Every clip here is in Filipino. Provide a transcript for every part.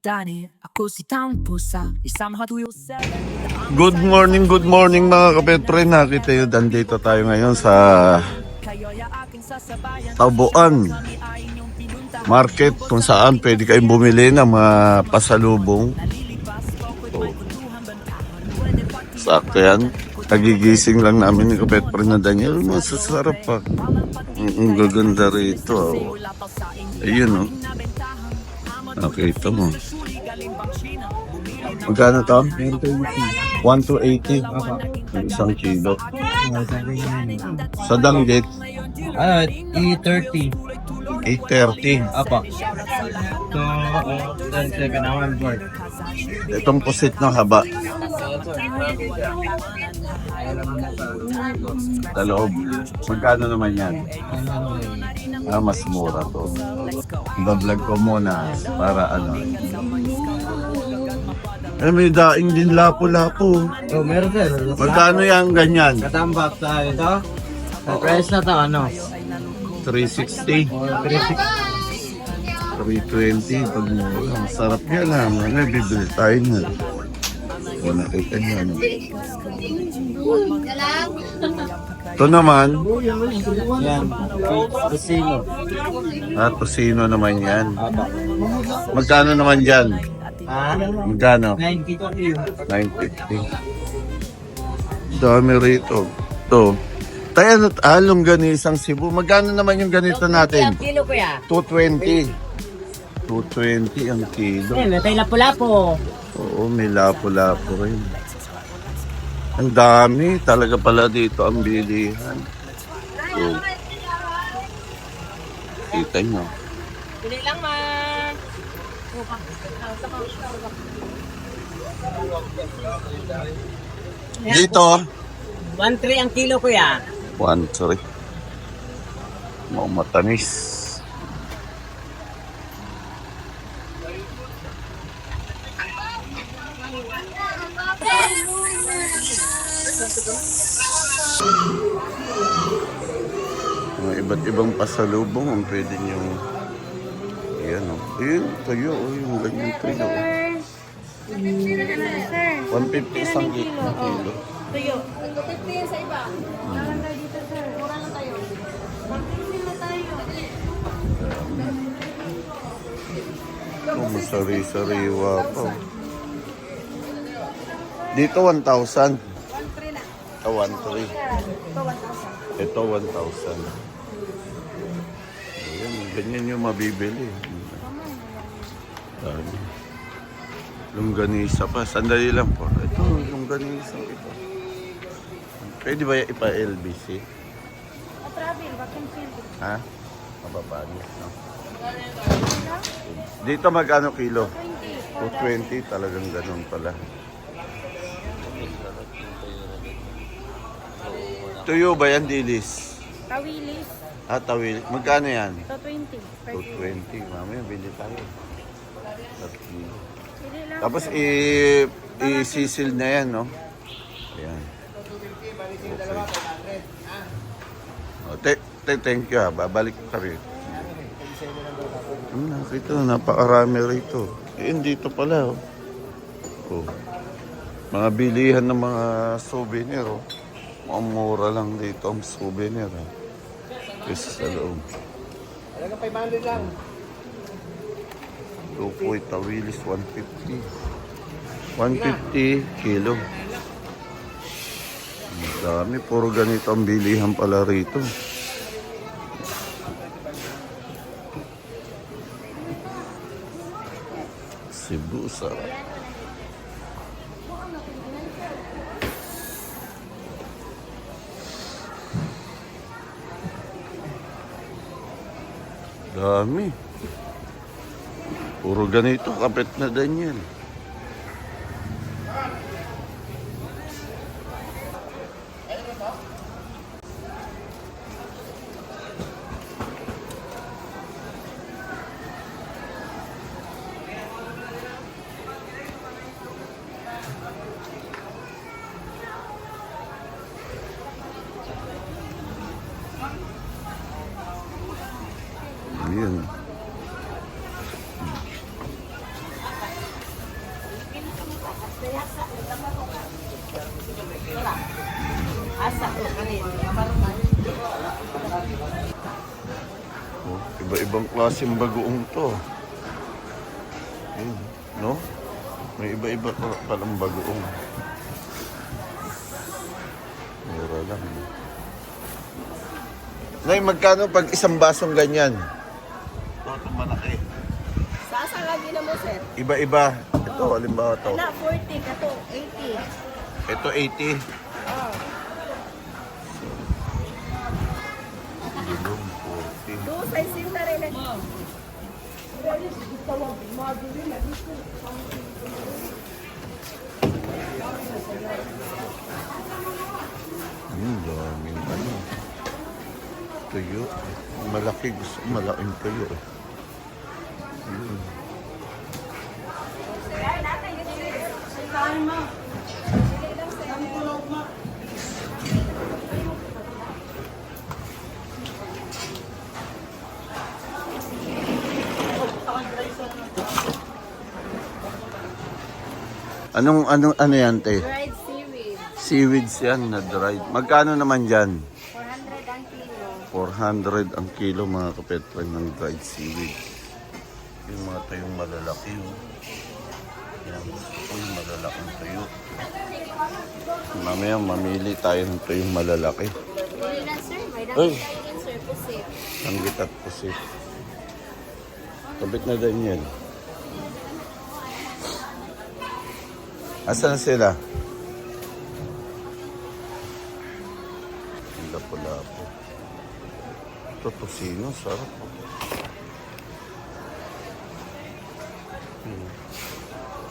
Good morning mga kapetre. Nakita yun, nandito tayo ngayon sa Tabuan Market kung saan pwede kayong bumili ng mga pasalubong. Sakto yan. Nagigising lang namin ni kapetre na Daniel. Masasarap pa. Ang gaganda rito. Oh. Ayun oh. Nakita mo. Magkano to? 1 to 80. Ang isang kilo. Sa danggit, E30. 830. Apa. So, then second hour board. Itong pusit ng haba. Sa loob. Magkano naman yan? Mas mura to. Iba-vlog ko muna para ano. May daing din lapo-lapo. Oh, meron sir. Magkano yan ganyan? Katambak sa ito. Sa price na to, ano? 360. 320. Pag mura. Masarap yan ha. May bibili tayo na. O nakita niyo. Ito naman. Yan. Kusino. Tosino naman yan. Magkano naman dyan? Magkano? 92. 950. Dami rito. Ito. Tayo longganisang Cebu. Magkano naman yung ganito natin? Kilo kuya. 220. 220 ang kilo. May tayo lapu-lapo. Oo, may lapo-lapo rin. Ang dami. Talaga pala dito ang bilihan. So, kita nyo. Bili lang man. Dito, 1.3 ang kilo kuya. 1-3. Matamis. Mga iba't ibang pasalubong ang pwede nyo. Ayan o. Ayun, tayo o. Yung ganyan tayo. 150 isang kilo. Tuyo. 50 yan sa iba. Mura lang tayo dito, sir. Mura lang tayo. 150 na tayo. Masari-sariwa pa. Dito 1,000. 1.3 na. Ito 1,300. Ito 1,000. Ito 1,000. Ayan, ganyan yung mabibili. Dami. Longganisa pa. Sandali lang po. Ito, longganisa ito. Pwede ba ipa-LBC? Travel, vacuum seal. Ha? Mababangis, no? Dito magkano kilo? 220. Talagang ganun pala. Tuyo ba yan, dilis? Tawilis. Tawil. Magkano yan? Ito 20. 220. Mamaya, bili tayo. Pili lang. Tapos, i-sisil na yan, no? Ayan. Okay. Thank you, ha. Babalik kami. Nakita na, napakarami rito. Dito pala, oh. Oh. Mga bilihan ng mga souvenir, oh. Ang mura lang dito ang souvenir, ha. Kasi sa loob. Talagang 500 lang. Tupoy, tawilis, 150. 150 kilo. Ang dami, puro ganito ang bilihan pala rito. Cebu, sarap. Dami. Puro ganito, kapit na Daniel. Ayan. Asa ko kanin. Oh, iba-ibang klaseng bagoong to. Ayun, no? May iba-iba palang bagoong. Mura lang. Nay, magkano pag isang basong ganyan? Ito malaki. Sasa lagi na mo, sir. Iba-iba. Ito, halimbawa to. Wala, 40 ka to, 80. Ito 80. Oh. Gulong 40. Do sa sinta rin eh. Daming ano. Tuyo. Malaki. Gusto ko malaking tuyo. Yun. Ano yan, te? Dried seaweed. Seaweeds yan na dried. Magkano naman dyan? 400 ang kilo. 400 ang kilo mga kapetren ng dried seaweed. Yung mga tuyong malalaki. Oh. Yan. Ito yung malalaking tuyo. Mamaya mamili tayo ng tuyong malalaki. Pili lang, sir. May Ay! dami tayo yan, sir. Pusit. Sanggit at pusit. Kabit na din yan. Asan sila? Ang lapo-lapo. Ito tosino, sarap.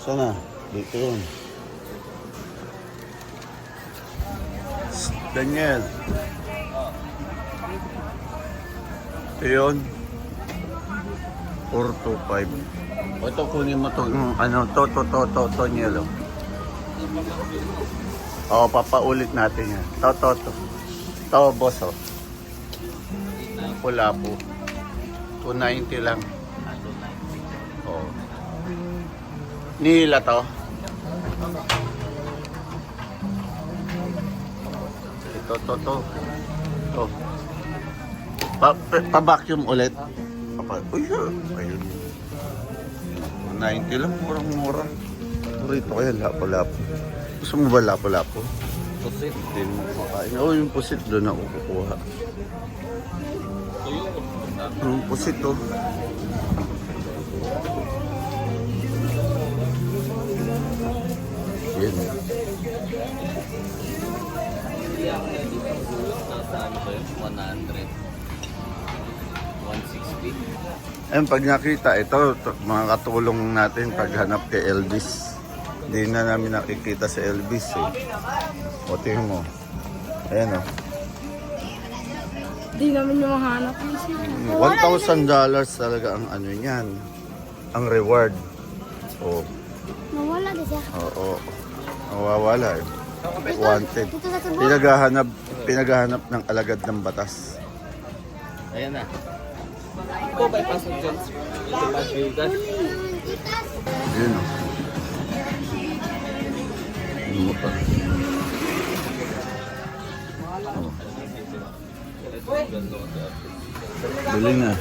Sana? Dito yun. Daniel. Ito yun. 425. O ito kunin mo to, ano, to, Nielo. O, papaulit natin yan. To. To, boss, o. Pula po. 290 lang. O. Nila to. Ito, to. To. Pa-vacuum ulit. Uy, ayun. 90 lang, murang-mura. Rito kaya lapo-lapo. Gusto mo ba lapo-lapo? Pusit. Hindi mo makain. Oo, yung pusit doon ako kukuha. Yung pusit to. Yan. Nasa ano ba yun? 100. 160. Ayun, pag nakita, ito, mga katulong natin paghanap kay Elvis. Hindi na namin nakikita si Elvis eh. O, tingin mo. Ayan o. Hindi namin yung mahanap. $1,000 talaga ang ano niyan. Ang reward. O, Nawala na siya. oo. Nawawala eh. Wanted. Dito sa tubo. Pinaghahanap ng alagad ng batas. Ayan na. Ito ba ipasok dyan? Ito ba bigas? Yun o. Ano mo pa? Oh. Bili na.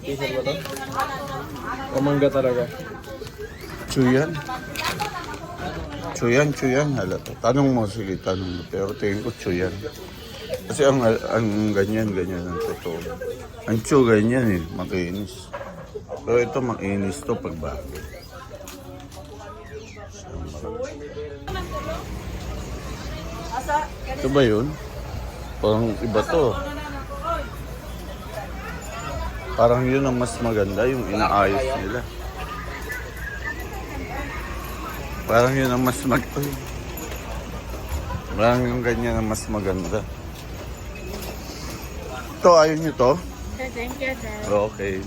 T-shirt ba to? O mangga talaga? Chuyan. Chuyan. Halata. Tanong mo, sige, tanong mo. Pero tingin ko chuyan. Kasi ang ganyan ang totoo. Ang chu ganyan eh, makinis. Pero ito makinis to pag bago. Ito ba yun? Parang iba to. Parang yun ang mas maganda, yung inaayos nila. Parang yun ang mas Parang yung ganyan ang mas maganda. Ito, ayaw nyo to? Sir, thank you, sir. Okay.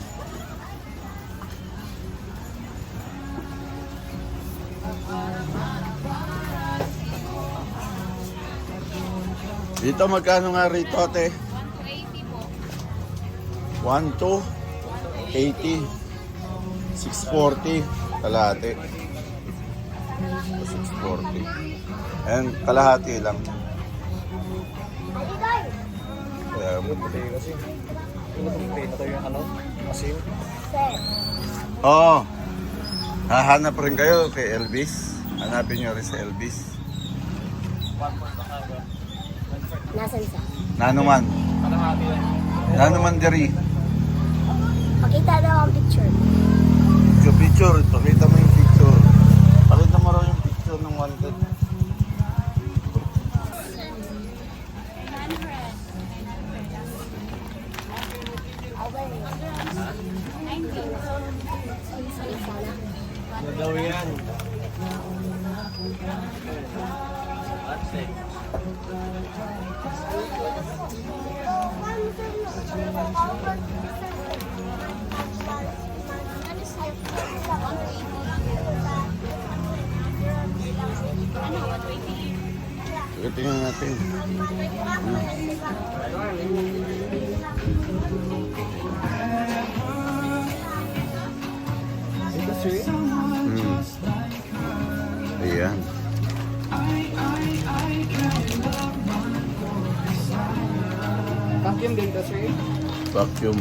Dito magkano nga rito, ate? 180 po. 1, 2. 80. 640. Kalahati. 640. And kalahati lang. Kaya Kasi, ano itong plate? Ito yung ano? Asin? Oo. Hahanap rin kayo kay Elvis. Hanapin nyo rin sa Elvis. Nasaan siya? Nanuman. Kalahati lang. Nanuman diri. Pakita daw ang picture. Picture. Pakita mo yung picture. Pakita mo raw yung picture ng wanted. Ano daw yan? Tingnan natin. Ito sir? Ayan. Vacuum din ito sir? Vacuum.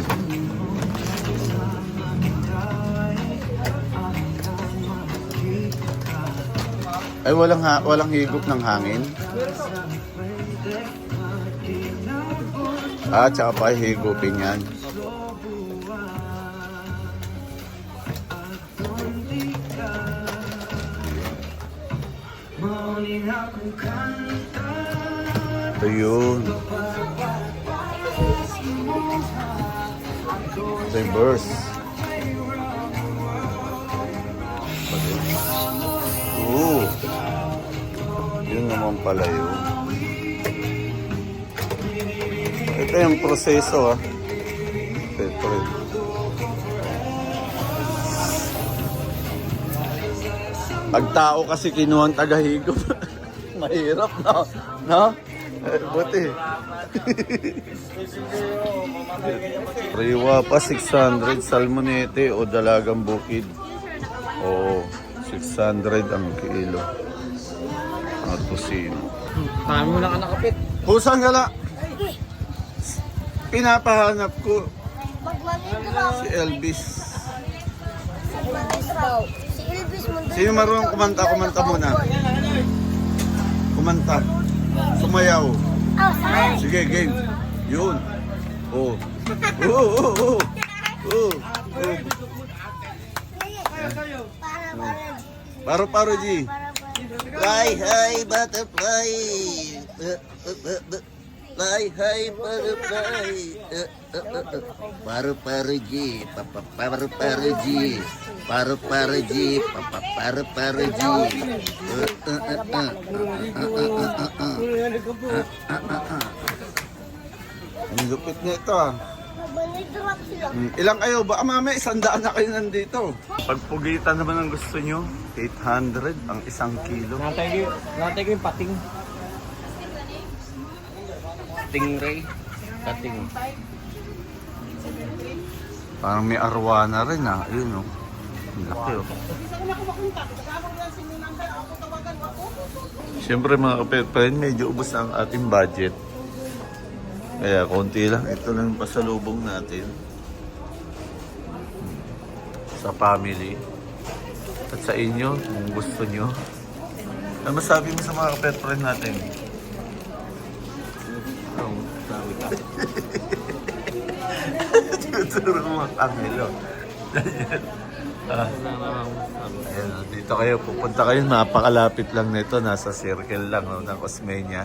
Ay, walang higop ng hangin. Tsaka pa higupin yan. Ito yun. Ito yung burst. Yun naman pala yun. Ito yung proseso Ito rin. Pag tao kasi kinuha ang tagahigop, mahirap na. No? Buti. Riwa pa 600, salmonete o dalagang bukid. Oo, 600 ang kilo. Ang tusino. Marami mo lang ka nakapit. Pusang gala. Pinapahanap ko si Elvis. Si Elvis Mundo. Sino marunong kumanta? Kumanta muna. Kumanta. Sumayaw. Oh, saan? Sige, game. Yun. Oh. Oh. Paro-paro, G. Fly high, butterfly. Fly high, butterfly. Paru-paru, G. Paru-paru, G. Paru-paru, G. Paru-paru, G. Ang lupit nito Nag-drop sila. Ilang kayo? Baka mamaya 100 na kayo nandito. Pagpugitan naman ang gusto nyo, 800 ang 1 kilo. Natay ko yung pating. Stingray. Pating. Parang may arwana rin Ayun Ang laki Siyempre mga kapatid, medyo ubos ang ating budget. Kaya konti lang. Ito lang yung pasalubong natin. Sa family. At sa inyo, kung gusto nyo. Ano masabi mo sa mga kapatid friend natin? Tuturo mo ang Camilo. Ayan, dito kayo, pupunta kayo, napakalapit lang nito, nasa circle lang ng Osmeña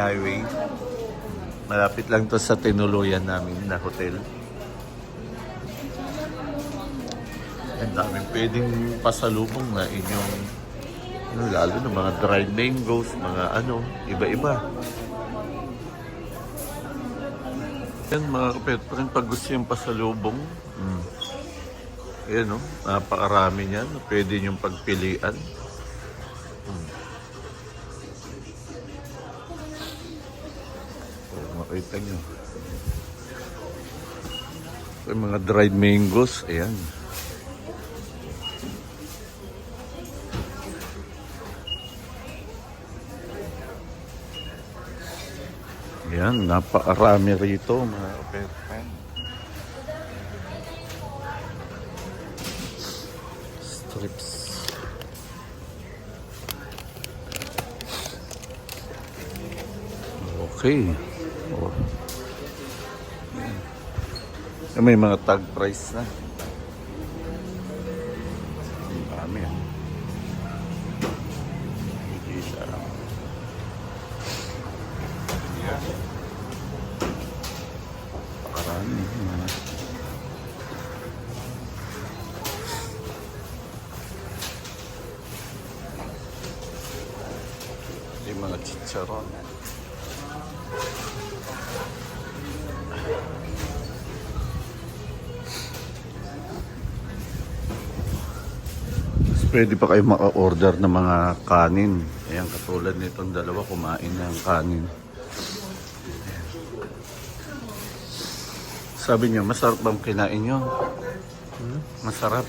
Highway. Malapit lang to sa tinuluyan namin na hotel. Ang daming pwedeng pasalubong na inyong, lalo na mga dried mangoes, mga iba-iba. Yan mga kapatid, pag gusto yung pasalubong, ayan napakarami niyan. Pwede niyong pagpilian. Makita niyo. Yung mga dried mangoes, ayan. Ayan, napakarami rito mga kapetren. Strips. Okay. Oh. Ayan. May mga tag price na. Ang dami yan. Hindi siya lang. Ayan. Pakarami. Mga yung mga chicharon. Pwede pa kayo maka-order ng mga kanin. Ayan, katulad nitong dalawa, kumain ng kanin. Ayan. Sabi niyo, masarap bang kinain niyo? Masarap?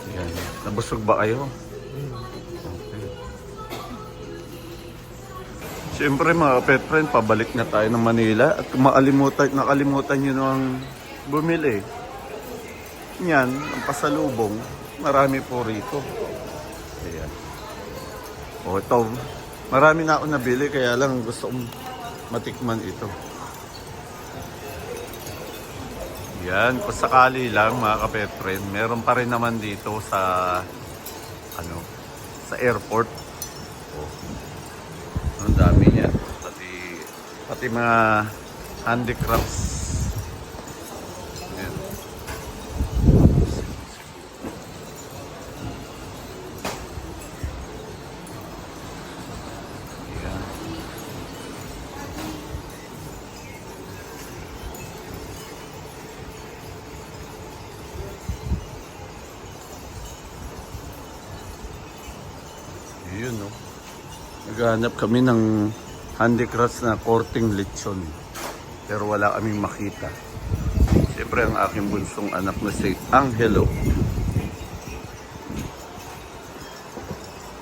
Ayan. Nabusog ba kayo? Okay. Siyempre mga pet friend, pabalik na tayo ng Manila at nakalimutan niyo nang bumili. Yan, ang pasalubong. Marami po rito. Ayan. O ito, marami na ako nabili kaya lang gusto kong matikman ito. Yan, kung sakali lang mga kapet friend, meron pa rin naman dito sa sa airport. Oh. Ang dami niya. Pati mga handicrafts. Ayan. Ayan. Yun, no? Naghahanap kami ng handicrafts na korting lechon. Pero wala kaming makita. Siyempre ang aking bunsong anak na si Angelo.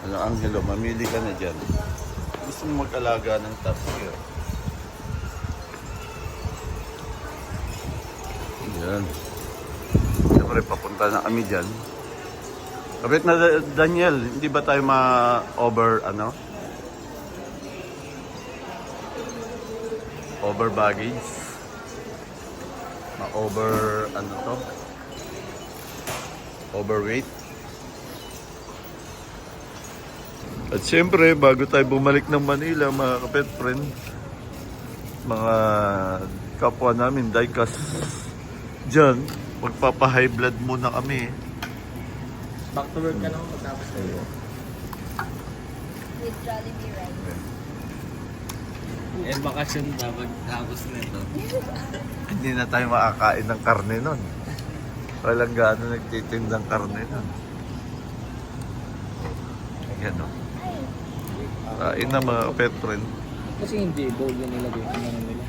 Ano, Angelo, mamili ka na dyan. Gusto mo mag-alaga ng tapir. Yan. Siyempre papunta na kami dyan. Kapit na Daniel, hindi ba tayo over baggage? Overweight? At siyempre, bago tayo bumalik ng Manila, mga kapet friend, mga kapwa namin, dahil dyan, magpapa-high blood muna kami. Back to work ka lang matapos kayo. With Jollibee rice. Eh, bakasyon dapat tapos nito. Hindi na tayo makakain ng karne nun. Walang gaano nagtitindang karne nun. Ayan o. Kain na mga pet friend. Kasi hindi, bowl yung nilagay ko na nila.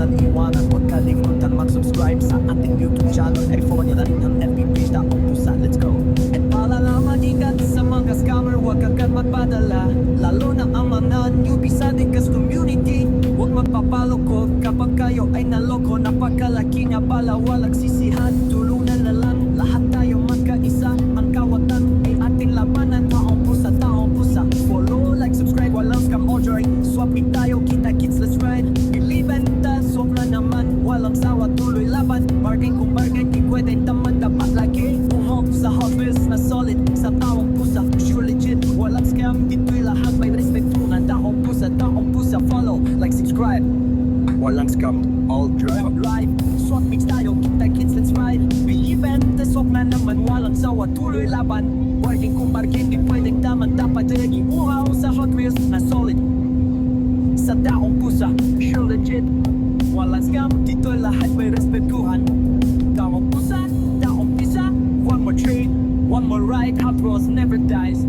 walang iwanan. Huwag kalimutan mag-subscribe sa ating YouTube channel. I-follow nyo na rin ang FB page Taong Pusa. Let's go! At paalala mag-ingat sa mga scammer, huwag agad magpadala. Lalo na ang mga newbie sa Dikas community. Huwag magpapaloko kapag kayo ay naloko. Napakalaki nga bala, walang sisihan. Tulungan na lang, lahat tayo magkaisa. Ang kawatan ay ating labanan. Taong Pusa, Taong Pusa. Follow, like, subscribe, walang scam or joy. Swap meet tayo, kita kids, let's ride. Believe and sobra naman, walang sawa, tuloy laban. Bargain kung bargain, di pwede tamad. Dapat lagi umok sa Hot Wheels na solid. Sa Taong Pusa, sure legit, walang scam. Dito'y lahat may respetuhan. Taong Pusa, Taong Pusa. Follow, like, subscribe. Walang scam, all drive live. Swap mix tayo, kita kids, let's ride. Believe and sobra naman, walang sawa, tuloy laban. Bargain kung bargain, di pwede tamad. Dapat lagi uhaw sa Hot Wheels na solid. Sa Taong Pusa, sure legit, walang scam, dito'y lahat may respetuhan. Taong Pusa, Taong Pusa. One more trade, one more ride. Hot Wheels never dies.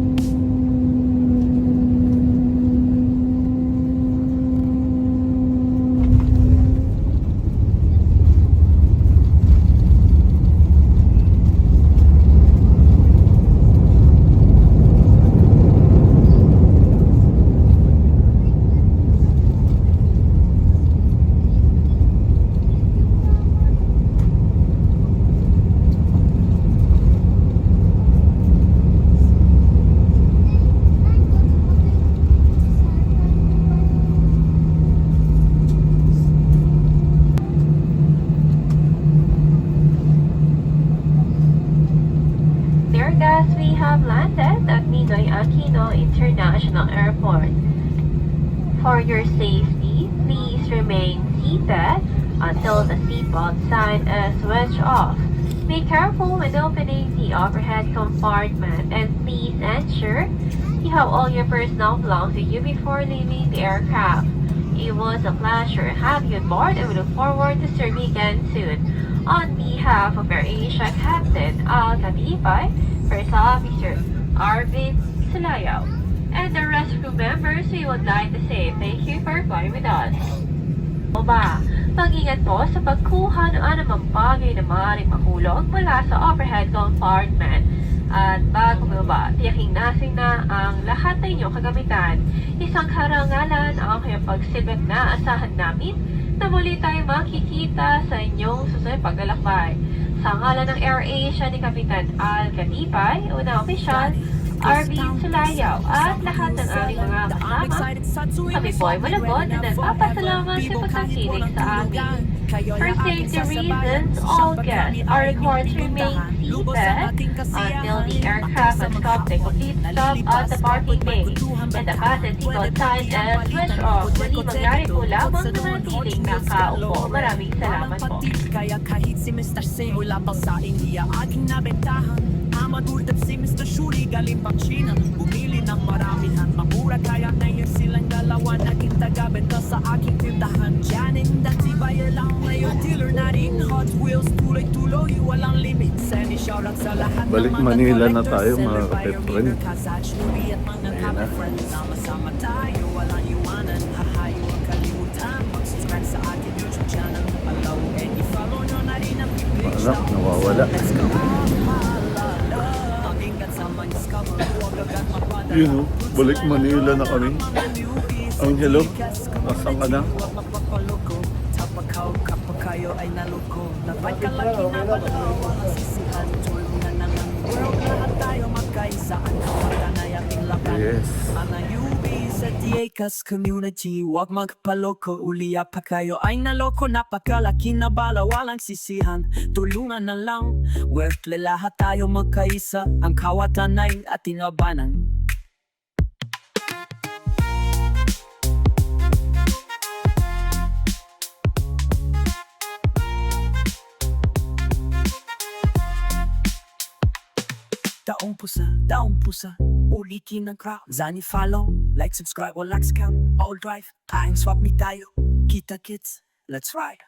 Dear guests, we have landed at Ninoy Aquino International Airport. For your safety, please remain seated until the seatbelt sign is switched off. Be careful when opening the overhead compartment and please ensure you have all your personal belongings with you before leaving the aircraft. It was a pleasure having you on board and we look forward to serving you again soon. On behalf of AirAsia Captain Al Katibay, First Officer Arvin Sulayaw, and the rest crew members, we would like to say thank you for flying with us. O ba, mag-ingat po sa pagkuha ng anumang bagay na maaaring mahulog mula sa overhead compartment. At bago bumaba, tiyaking nasing na ang lahat ng inyong kagamitan. Isang karangalan ang kayong pagsilbit na asahan namin na muli tayong makikita sa inyong susunod paglalakbay. Sa ngalan ng AirAsia ni Kapitan Al Katibay, unang opisyal, Arvin Sulayaw at lahat ng aming mga kasama, kami po ay malabot na nagpapasalamat sa pagkakinig sa amin. For safety reasons, all guests are required to remain seated until the aircraft has come to a complete stop at the parking bay and the fasten seatbelt sign is switched off. Muli mangyari po lamang na manatiling nakaupo. Maraming salamat po. Kaya kahit si Mr. Singh wala pa sa India aking nabentahan. Amadultad si Mr. Shuri galing pang China. Bumili ng maramihan mamura kaya ngayon silang dalawa naging taga-benta sa aking tindahan. Janin dati bayer lang ngayon dealer na rin. Hot Wheels tuloy-tuloy walang limit. Send shoutout sa lahat Balik ng mga Manila na collectors, tayo, mga seller, buyer, kapitren. bidder, kasach, newbie at mga happy friends. Sama-sama tayo walang iwanan. Hahayo ang kalimutan. Mag-subscribe sa aking YouTube channel. Follow and i-follow nyo na rin ang page. Wala, nawawala. Yun o, balik Manila na kami. Ang hello, nasaan ka na? Kapag kayo ay naloko, napagkalaki na balaw ang sisihan. Tulungan na ng world, lahat tayo magkaisa. Ang kawagan ay ating laban. Yes. Ang newbie sa Dikas community, huwag magpaloko. Uliya pa kayo ay naloko, napakalaki na bala, walang sisihan. Tulungan na lang, world, lahat tayo magkaisa. Ang kawatan ay ating labanan. Taong Pusa, ulitin ang crowd. Zani follow, like, subscribe, or like scam, all drive. Tayong swap meet tayo, kita kids, let's ride.